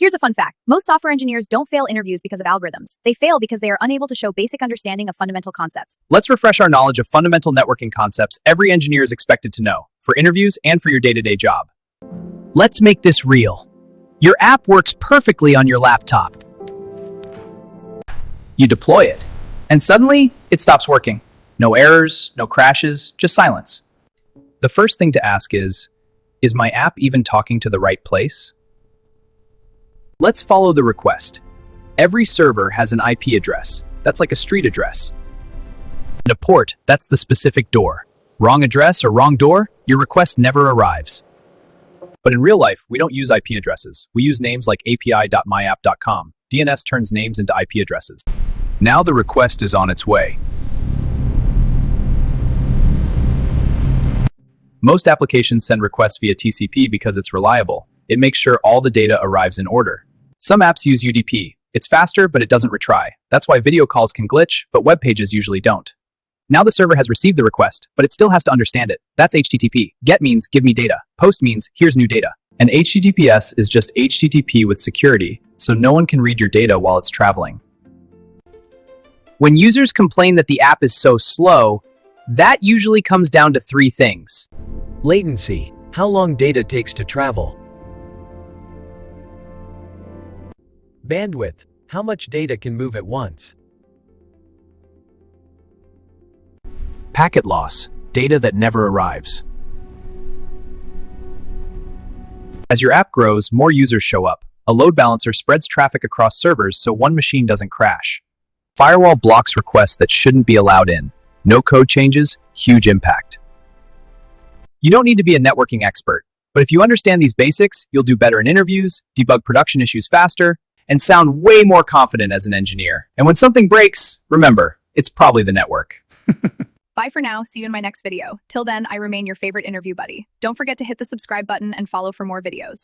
Here's a fun fact. Most software engineers don't fail interviews because of algorithms. They fail because they are unable to show basic understanding of fundamental concepts. Let's refresh our knowledge of fundamental networking concepts every engineer is expected to know, for interviews and for your day-to-day job. Let's make this real. Your app works perfectly on your laptop. You deploy it, and suddenly, it stops working. No errors, no crashes, just silence. The first thing to ask is my app even talking to the right place? Let's follow the request. Every server has an IP address. That's like a street address. And a port, that's the specific door. Wrong address or wrong door, your request never arrives. But in real life, we don't use IP addresses. We use names like api.myapp.com. DNS turns names into IP addresses. Now the request is on its way. Most applications send requests via TCP because it's reliable. It makes sure all the data arrives in order. Some apps use UDP. It's faster, but it doesn't retry. That's why video calls can glitch, but web pages usually don't. Now the server has received the request, but it still has to understand it. That's HTTP. Get means give me data. Post means here's new data. And HTTPS is just HTTP with security, so no one can read your data while it's traveling. When users complain that the app is so slow, that usually comes down to three things. Latency, how long data takes to travel. Bandwidth, how much data can move at once. Packet loss, data that never arrives. As your app grows, more users show up. A load balancer spreads traffic across servers so one machine doesn't crash. Firewall blocks requests that shouldn't be allowed in. No code changes, huge impact. You don't need to be a networking expert, but if you understand these basics, you'll do better in interviews, debug production issues faster, and sound way more confident as an engineer. And when something breaks, remember, it's probably the network. Bye for now. See you in my next video. Till then, I remain your favorite interview buddy. Don't forget to hit the subscribe button and follow for more videos.